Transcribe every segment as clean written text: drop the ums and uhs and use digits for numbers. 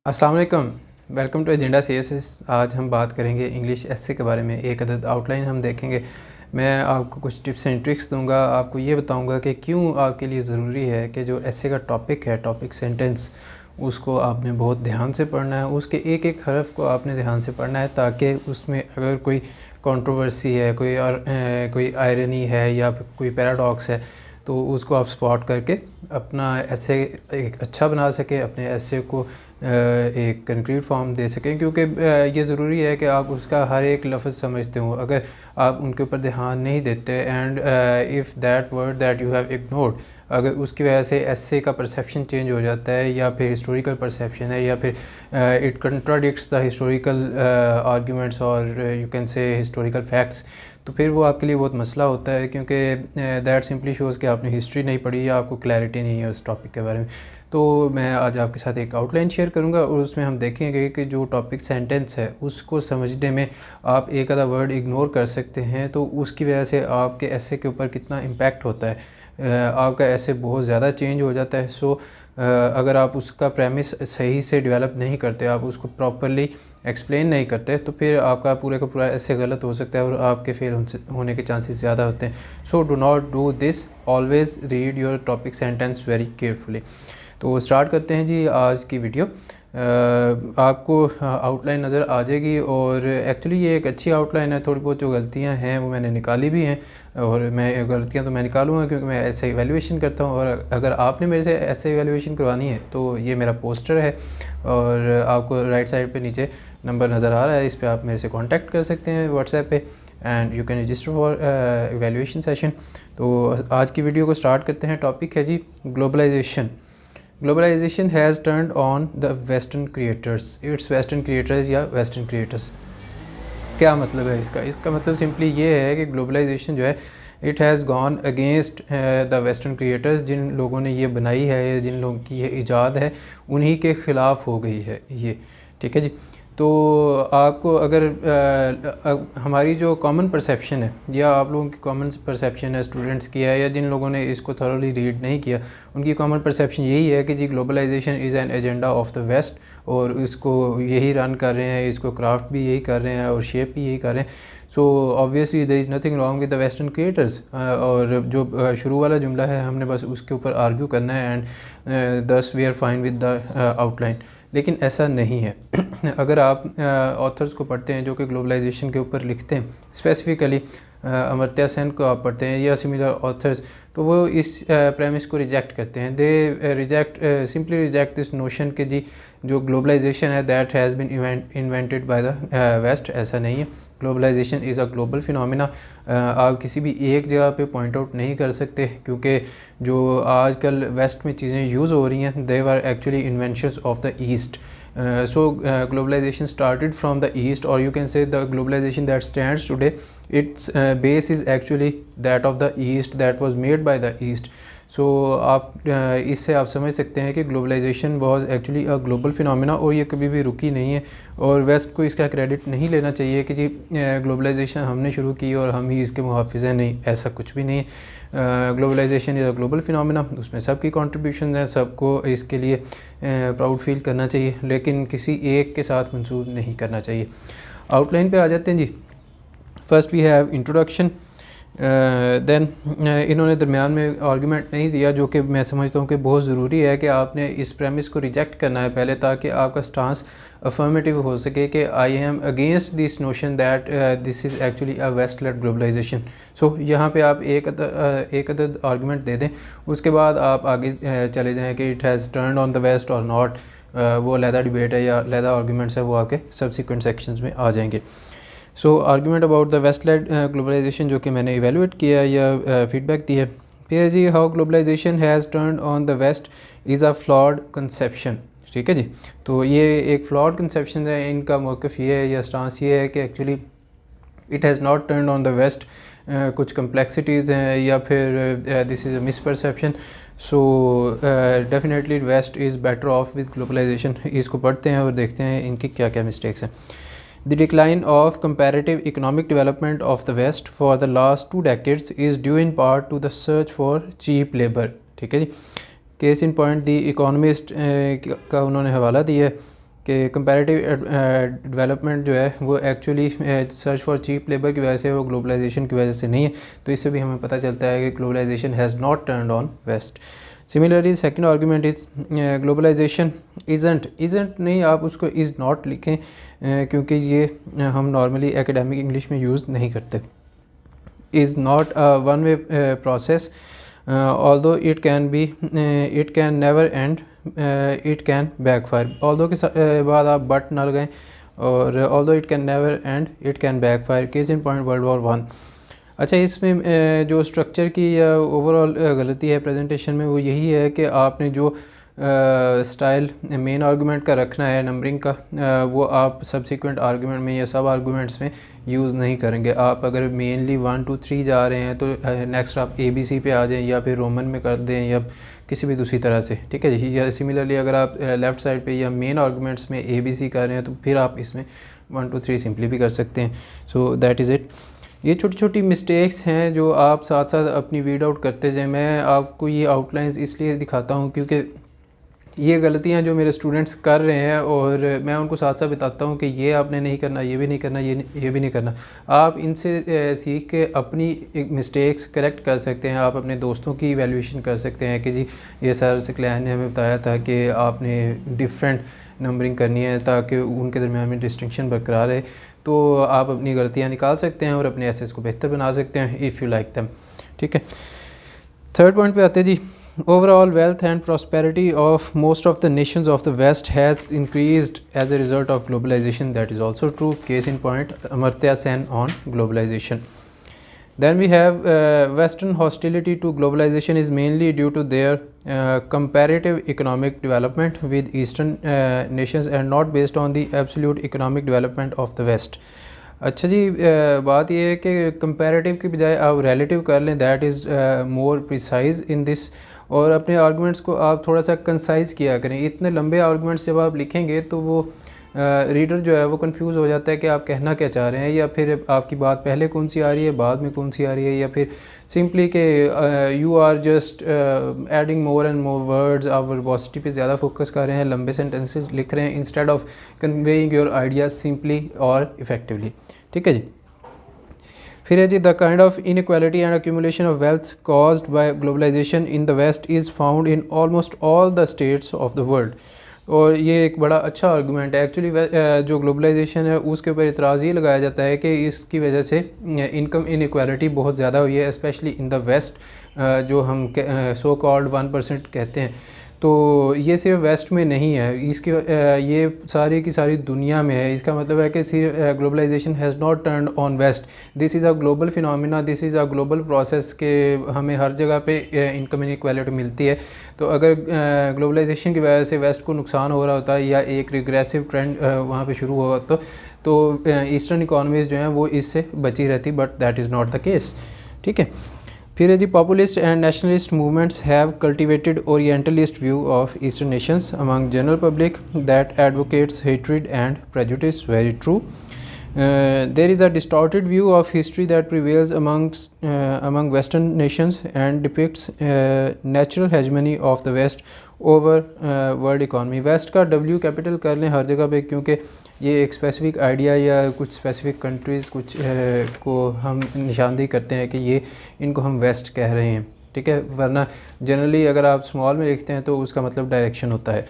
अस्सलाम वालेकुम। Welcome to agenda CSS. आज हम बात करेंगे इंग्लिश एसे के बारे में। एक अदद आउटलाइन हम देखेंगे। मैं आपको कुछ टिप्स एंड ट्रिक्स दूंगा। आपको ये बताऊंगा कि क्यों आपके लिए ज़रूरी है कि जो एसे का टॉपिक है, टॉपिक सेंटेंस, उसको आपने बहुत ध्यान से पढ़ना है। उसके एक एक हरफ को आपने ध्यान से पढ़ना है ताकि उसमें अगर कोई कंट्रोवर्सी है, कोई आयरनी है या फिर कोई पैराडॉक्स है तो उसको आप स्पॉट करके अपना ऐसे एक अच्छा बना सकें, अपने ऐसे को एक कंक्रीट फॉर्म दे सकें। क्योंकि ये ज़रूरी है कि आप उसका हर एक लफ्ज़ समझते हो। अगर आप उनके ऊपर ध्यान नहीं देते and if that word that you have ignored, अगर उसकी वजह से ऐसे का परसेप्शन चेंज हो जाता है या फिर हिस्टोरिकल परसेप्शन है या फिर it contradicts the historical arguments और you can say historical facts, तो फिर वो आपके लिए बहुत मसला होता है। क्योंकि दैट सिंपली शोज़ कि आपने हिस्ट्री नहीं पढ़ी या आपको क्लैरिटी नहीं है उस टॉपिक के बारे में। तो मैं आज आपके साथ एक आउटलाइन शेयर करूंगा और उसमें हम देखेंगे कि जो टॉपिक सेंटेंस है उसको समझने में आप एक आधा वर्ड इग्नोर कर सकते हैं तो उसकी वजह से आपके ऐसे के ऊपर कितना इम्पैक्ट होता है। आपका ऐसे बहुत ज़्यादा चेंज हो जाता है। सो अगर आप उसका प्रेमिस सही से डेवलप नहीं करते, आप उसको प्रॉपरली एक्सप्लेन नहीं करते, तो फिर आपका पूरे का पूरा ऐसे गलत हो सकता है और आपके फेल होने के चांसेस ज़्यादा होते हैं। So do not do this, always read your topic sentence very carefully. तो स्टार्ट करते हैं जी आज की वीडियो। आपको आउटलाइन नज़र आ जाएगी और एक्चुअली ये एक अच्छी आउटलाइन है। थोड़ी बहुत जो गलतियां हैं वो मैंने निकाली भी हैं और मैं गलतियां तो मैं निकालूंगा क्योंकि मैं ऐसे इवैल्यूएशन करता हूं। और अगर आपने मेरे से ऐसे इवैल्यूएशन करवानी है तो ये मेरा पोस्टर है और आपको राइट साइड पे नीचे नंबर नज़र आ रहा है, इस पर आप मेरे से कॉन्टैक्ट कर सकते हैं व्हाट्सएप पे and you can register for evaluation session. तो आज की वीडियो को स्टार्ट करते हैं। टॉपिक है जी globalisation. Globalisation has turned on the western creators. It's western creators या वेस्टर्न क्रिएटर्स। क्या मतलब है इसका मतलब सिंपली ये है कि ग्लोबलाइजेशन जो है it has gone against the western creators. जिन लोगों ने ये बनाई है या जिन लोगों की ये ईजाद है उन्हीं के ख़िलाफ़ हो गई है ये, ठीक है जी। तो आपको अगर हमारी जो कॉमन परसेप्शन है या आप लोगों की कॉमन परसेप्शन है स्टूडेंट्स की है या जिन लोगों ने इसको थॉरोली रीड नहीं किया, उनकी कॉमन परसेप्शन यही है कि जी globalisation is an agenda of the west और इसको यही रन कर रहे हैं, इसको क्राफ्ट भी यही कर रहे हैं और शेप भी यही कर रहे हैं। So obviously there is nothing wrong with the western creators. और जो शुरू वाला जुमला है हमने बस उसके ऊपर आर्ग्यू करना है and thus we are fine with the outline. लेकिन ऐसा नहीं है। अगर आप ऑथर्स को पढ़ते हैं जो कि ग्लोबलाइजेशन के ऊपर लिखते हैं, स्पेसिफिकली अमर्त्य सेन को आप पढ़ते हैं या सिमिलर ऑथर्स, तो वो इस प्रेमिस को रिजेक्ट करते हैं। They simply reject this notion कि जी जो ग्लोबलाइजेशन है that has been invented by the west. ऐसा नहीं है। Globalization is a global phenomena. आप किसी भी एक जगह पे पॉइंट आउट नहीं कर सकते क्योंकि जो आजकल वेस्ट में चीज़ें यूज़ हो रही हैं they are actually inventions of the east. So globalization started from the east, or you can say the globalization that stands today, its base is actually that of the east, that was made by the east. So आप इससे आप समझ सकते हैं कि globalization was actually a global phenomena और ये कभी भी रुकी नहीं है। और वेस्ट को इसका क्रेडिट नहीं लेना चाहिए कि जी ग्लोबलाइजेशन हमने शुरू की और हम ही इसके मुहाफ़िज़ हैं। नहीं, ऐसा कुछ भी नहीं है। Globalization is a global phenomena, उसमें सबकी कंट्रीब्यूशन है, सबको इसके लिए प्राउड फील करना चाहिए, लेकिन किसी एक के साथ मंसूब नहीं करना चाहिए। आउटलाइन पे आ जाते हैं जी। First we have introduction. Then इन्होंने दरमियान में आर्गूमेंट नहीं दिया जो कि मैं समझता हूँ कि बहुत ज़रूरी है कि आपने इस प्रेमिस को रिजेक्ट करना है पहले, ताकि आपका स्टांस अफर्मेटिव हो सके कि I am against this notion that this is actually a west led globalisation. So यहाँ पे आप एक अदद आर्गूमेंट दे दें, उसके बाद आप आगे चले जाएँ कि it has turned on the west और नॉट। वो अलहदा डिबेट है या अलहदा आर्गूमेंट्स है, वो आपके सब्सिक्वेंट सेक्शंस में आ जाएंगे। So argument about the west led globalisation जो कि मैंने इवेलुएट किया या फीडबैक दी है। फिर जी how globalisation has turned on the west is a flawed conception. ठीक है जी। तो ये एक फ्लॉड कंसेप्शन है। इनका मौक़िफ़ ये है या स्टांस ये है कि actually it has not turned on the west. कुछ कम्प्लेक्सिटीज़ हैं या फिर this is a misperception. So definitely west is better off with globalization. इसको पढ़ते हैं और देखते हैं इनकी क्या क्या मिस्टेक्स हैं। The decline of comparative economic development of the West for the last 2 decades is due in part to the search for cheap labor। ठीक है जी। Case in point the Economist का उन्होंने हवाला दिया है कि कंपैरेटिव डेवलपमेंट जो है वो actually search for cheap labour की वजह से, वो ग्लोबलाइजेशन की वजह से नहीं है। तो इससे भी हमें पता चलता है कि globalization has not turned on west. Similarly second argument is globalization isn't नहीं, आप उसको इज़ नॉट लिखें क्योंकि ये हम नॉर्मली एकेडमिक इंग्लिश में यूज़ नहीं करते। Is not a one way process although it can be it can never end, it can backfire। although के बाद आप बट ना लगाएं, और although it can never end, it can backfire। Case in point world war 1। अच्छा, इसमें जो structure की या ओवरऑल गलती है प्रेजेंटेशन में, वो यही है कि आपने जो स्टाइल मेन आर्गूमेंट का रखना है नंबरिंग का, वो आप सब्सिक्वेंट आर्गूमेंट में या सब आर्गूमेंट्स में यूज़ नहीं करेंगे। आप अगर मेनली 1 2 3 जा रहे हैं तो नेक्स्ट आप ABC पे आ जाएं, या फिर रोमन में कर दें, या किसी भी दूसरी तरह से, ठीक है जी। या सिमिलरली अगर आप लेफ़्ट साइड पे या मेन आर्गूमेंट्स में ABC कर रहे हैं तो फिर आप इसमें 1 2 3 सिंपली भी कर सकते हैं। So that is it. ये छोटी छोटी मिस्टेक्स हैं जो आप साथ साथ अपनी वीड आउट करते जाएं। मैं आपको ये आउटलाइंस इसलिए दिखाता हूँ क्योंकि ये गलतियाँ जो मेरे स्टूडेंट्स कर रहे हैं, और मैं उनको साथ साथ बताता हूँ कि ये आपने नहीं करना, ये भी नहीं करना, ये भी नहीं करना। आप इनसे सीख के अपनी मिस्टेक्स करेक्ट कर सकते हैं। आप अपने दोस्तों की इवैल्यूएशन कर सकते हैं कि जी ये सर सिक्लैन ने हमें बताया था कि आपने डिफरेंट नंबरिंग करनी है ताकि उनके दरमियान में डिस्टिंक्शन बरकरार रहे। तो आप अपनी गलतियाँ निकाल सकते हैं और अपने एसेस को बेहतर बना सकते हैं इफ़ यू लाइक दैम, ठीक है। थर्ड पॉइंट पे आते हैं जी। Overall wealth and prosperity of most of the nations of the West has increased as a result of globalization. That is also true. Case in point, Amartya Sen on globalization. Then we have Western hostility to globalization is mainly due to their comparative economic development with Eastern nations and not based on the absolute economic development of the West. अच्छा जी, बात यह है कि comparative की बजाय आप relative कर लें, that is more precise in this. और अपने आर्गुमेंट्स को आप थोड़ा सा कंसाइज किया करें। इतने लंबे आर्गुमेंट्स जब आप लिखेंगे तो वो रीडर जो है वो कंफ्यूज हो जाता है कि आप कहना क्या चाह रहे हैं, या फिर आपकी बात पहले कौन सी आ रही है, बाद में कौन सी आ रही है, या फिर सिंपली कि you are just adding more and more words, आप वर्बोसिटी पे ज़्यादा फोकस कर रहे हैं, लंबे सेंटेंसेस लिख रहे हैं instead of conveying your ideas simply और इफ़ेक्टिवली, ठीक है जी। फिर है जी, the kind of inequality and accumulation of wealth caused by globalisation in the west is found in almost all the states of the world. और ये एक बड़ा अच्छा आर्गूमेंट है एक्चुअली। जो ग्लोबलाइजेशन है उसके ऊपर इतराज़ ये लगाया जाता है कि इसकी वजह से इनकम इनइक्वालिटी बहुत ज़्यादा हुई है, स्पेशली इन द वेस्ट, जो हम सो कॉल्ड 1% कहते हैं। तो ये सिर्फ वेस्ट में नहीं है, इसकी ये सारी की सारी दुनिया में है। इसका मतलब है कि सिर्फ globalization has not turned on west, this is a global phenomena, this is a global process के हमें हर जगह पे इनकम इनइक्वालिटी मिलती है। तो अगर ग्लोबलाइजेशन की वजह से वेस्ट को नुकसान हो रहा होता है या एक रिग्रेसिव ट्रेंड वहाँ पे शुरू हुआ तो ईस्टर्न इकोनॉमीज़ जो हैं वो इससे बची रहती, but that is not the case, ठीक है। फिर है जी, populist and nationalist movements have cultivated orientalist view of eastern nations among general public that advocates hatred and prejudice, very true. There is a distorted view of history that prevails among Western nations and depicts natural hegemony of the West over world economy. West का W capital कर लें हर जगह पे, क्योंकि ये एक specific idea या कुछ स्पेसिफिक कंट्रीज़ कुछ को हम निशानदेही करते हैं कि ये इनको हम वेस्ट कह रहे हैं, ठीक है। वरना जनरली अगर आप स्मॉल में लिखते हैं तो उसका मतलब डायरेक्शन होता है।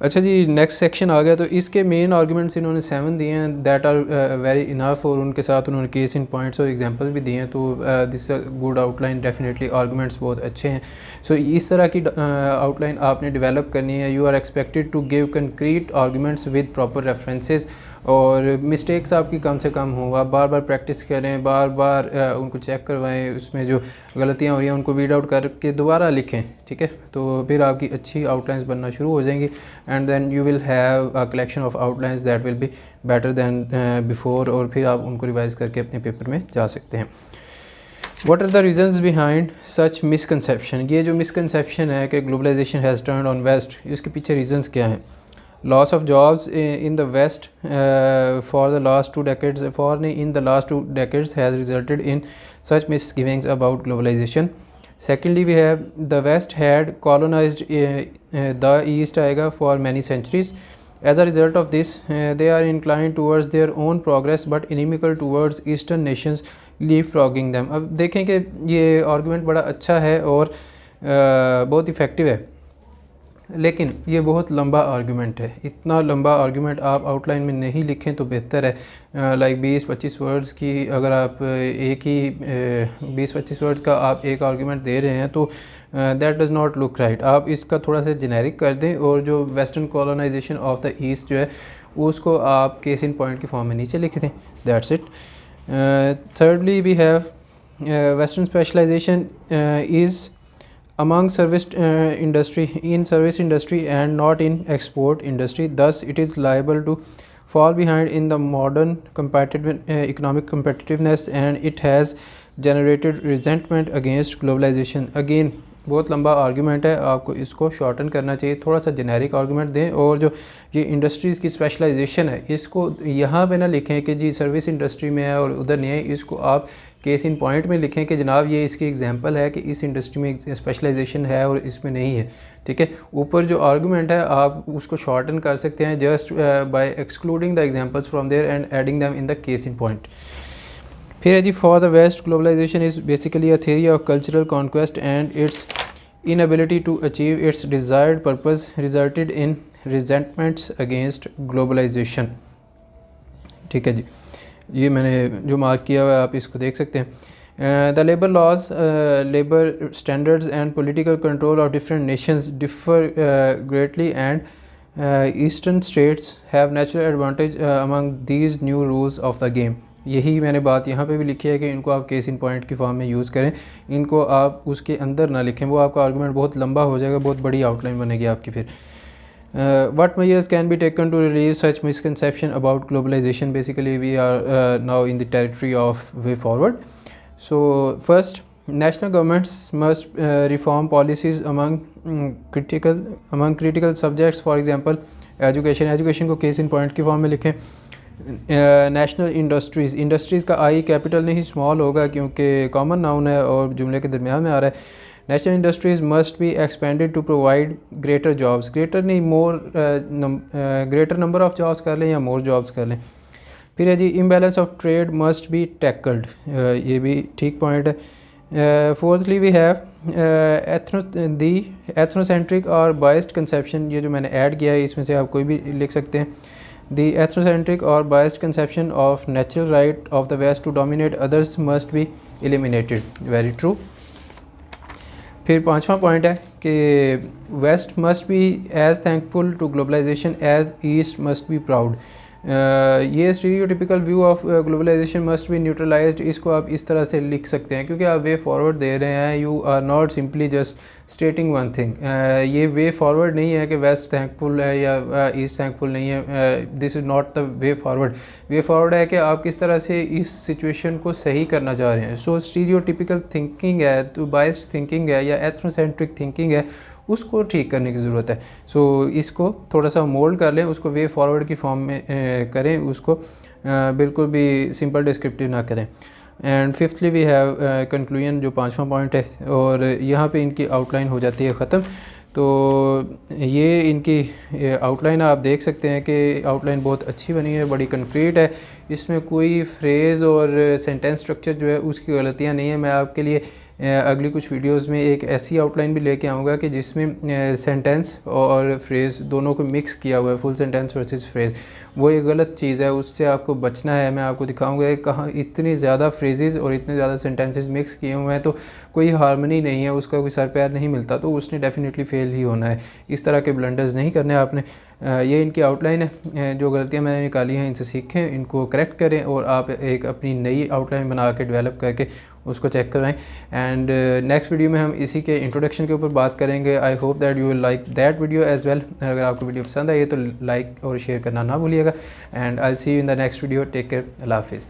अच्छा जी, नेक्स्ट सेक्शन आ गया। तो इसके मेन आर्गुमेंट्स इन्होंने 7 दिए हैं, दैट आर वेरी इनफ, और उनके साथ उन्होंने केस इन पॉइंट्स और एग्जांपल भी दिए हैं। तो this good outline, definitely arguments बहुत अच्छे हैं। सो इस तरह की आउटलाइन आपने डेवलप करनी है। You are expected to give concrete arguments with proper references, और मिस्टेक्स आपकी कम से कम हो। आप बार बार प्रैक्टिस करें, बार बार उनको चेक करवाएं, उसमें जो गलतियाँ हो रही हैं उनको वीड आउट करके दोबारा लिखें, ठीक है। तो फिर आपकी अच्छी आउटलाइंस बनना शुरू हो जाएंगी, and then you will have a collection of outlines that will be better than before, और फिर आप उनको रिवाइज़ करके अपने पेपर में जा सकते हैं। What are the reasons behind such misconception? ये जो मिसकनसेप्शन है कि globalization has turned on west, इसके पीछे रीजंस क्या हैं? Loss of jobs in the West for the last 2 decades has resulted in such misgivings about globalization. Secondly we have the west had colonised the east आएगा for many centuries. As a result of this they are incline towards their own progress but inimical towards eastern nations leapfrogging them. अब देखें कि ये argument बड़ा अच्छा है और बहुत इफ़ेक्टिव है, लेकिन ये बहुत लंबा आर्गुमेंट है. इतना लंबा आर्गुमेंट आप आउटलाइन में नहीं लिखें तो बेहतर है. लाइक 20-25 वर्ड्स की अगर आप एक ही 20-25 वर्ड्स का आप एक आर्गुमेंट दे रहे हैं तो that does not look right. आप इसका थोड़ा सा जेनेरिक कर दें और जो western colonization of the east जो है उसको आप केस इन पॉइंट की फॉर्म में नीचे लिख दें. That's it. thirdly we have western specialization is among service industry in service industry and not in export industry, thus it is liable to fall behind in the modern competitive economic competitiveness and it has generated resentment against globalization. Again बहुत लंबा argument है, आपको इसको shorten करना चाहिए, थोड़ा सा generic argument दें. और जो ये इंडस्ट्रीज़ की स्पेशलाइजेशन है इसको यहाँ पे ना लिखें कि जी सर्विस इंडस्ट्री में है और उधर नहीं है. इसको आप केस इन पॉइंट में लिखें कि जनाब ये इसकी एग्जांपल है कि इस इंडस्ट्री में स्पेशलाइजेशन है और इसमें नहीं है. ठीक है, ऊपर जो आर्गुमेंट है आप उसको शॉर्टन कर सकते हैं just by excluding the examples from there and adding them in the case in point. फिर है जी for the west globalisation is basically a theory of cultural conquest and its inability to achieve its desired purpose resulted in resentments against globalization. ठीक है जी, ये मैंने जो mark किया हुआ है आप इसको देख सकते हैं. The labor laws, labor standards and political control of different nations differ greatly and eastern states have natural advantage among these new rules of the game. यही मैंने बात यहाँ पे भी लिखी है कि इनको आप केस इन पॉइंट की फॉर्म में यूज़ करें, इनको आप उसके अंदर ना लिखें, वो आपका आर्गुमेंट बहुत लंबा हो जाएगा, बहुत बड़ी आउटलाइन बनेगी आपकी. फिर what measures can be taken to relieve such misconception about globalization. Basically we are now in the territory of way forward. So first, national governments must reform policies among critical subjects. For example, education को case in point की form में लिखें. National industries का आई capital नहीं small होगा क्योंकि common noun है और जुमले के दरमियान में आ रहा है. National industries must be expanded to provide greater jobs. Greater नहीं more, greater number of jobs कर लें या मोर जॉब्स कर लें. फिर है जी imbalance of trade must be tackled. ये भी ठीक पॉइंट है. फोर्थली वी हैव एथनोसेंट्रिक और बायस्ड कंसेप्शन. ये जो मैंने ऐड किया है इसमें से आप कोई भी लिख सकते हैं. The ethnocentric or biased conception of natural right of the West to dominate others must be eliminated. Very true. फिर पांचवा पॉइंट है कि West must be as thankful to globalization as East must be proud. ये stereotypical view of globalization must be neutralized. इसको आप इस तरह से लिख सकते हैं क्योंकि आप वे फॉरवर्ड दे रहे हैं. You are not simply just stating one thing. ये वे फॉरवर्ड नहीं है कि वेस्ट थैंकफुल है या ईस्ट थैंकफुल नहीं है. This is not the way forward. Way forward है कि आप किस तरह से इस सिचुएशन को सही करना चाह रहे हैं. सो स्टीरियोटिपिकल थिंकिंग है तो बायस्ड थिंकिंग है या एथनोसेंट्रिक थिंकिंग है, उसको ठीक करने की ज़रूरत है. सो इसको थोड़ा सा मोल्ड कर लें, उसको वे फॉरवर्ड की फॉर्म में करें, उसको बिल्कुल भी सिंपल डिस्क्रिप्टिव ना करें. And fifthly we have conclusion जो पांचवा पॉइंट है और यहाँ पे इनकी आउटलाइन हो जाती है ख़त्म. तो ये इनकी आउटलाइन आप देख सकते हैं कि आउटलाइन बहुत अच्छी बनी है, बड़ी कंक्रीट है. इसमें कोई फ्रेज़ और सेंटेंस स्ट्रक्चर जो है उसकी गलतियाँ नहीं है. मैं आपके लिए अगली कुछ वीडियोस में एक ऐसी आउटलाइन भी लेके आऊँगा कि जिसमें सेंटेंस और फ्रेज़ दोनों को मिक्स किया हुआ है, फुल सेंटेंस वर्सेस फ्रेज़. वो एक गलत चीज़ है, उससे आपको बचना है. मैं आपको दिखाऊंगा कि कहाँ इतनी ज़्यादा फ्रेजेस और इतने ज़्यादा सेंटेंसेस मिक्स किए हुए हैं तो कोई हार्मनी नहीं है, उसका कोई सर पैर नहीं मिलता, तो उसने डेफिनेटली फेल ही होना है. इस तरह के ब्लंडर्स नहीं करने आपने. ये इनकी आउटलाइन है. जो गलतियाँ मैंने निकाली हैं इनसे सीखें, इनको करेक्ट करें और आप एक अपनी नई आउटलाइन बना के डेवलप करके उसको चेक करवाएं. एंड नेक्स्ट वीडियो में हम इसी के इंट्रोडक्शन के ऊपर बात करेंगे. I hope that you will like that video as well. अगर आपको वीडियो पसंद आई तो लाइक और शेयर करना ना भूलिएगा. And I will see you in the next video. Take care. अल्लाह हाफिज़.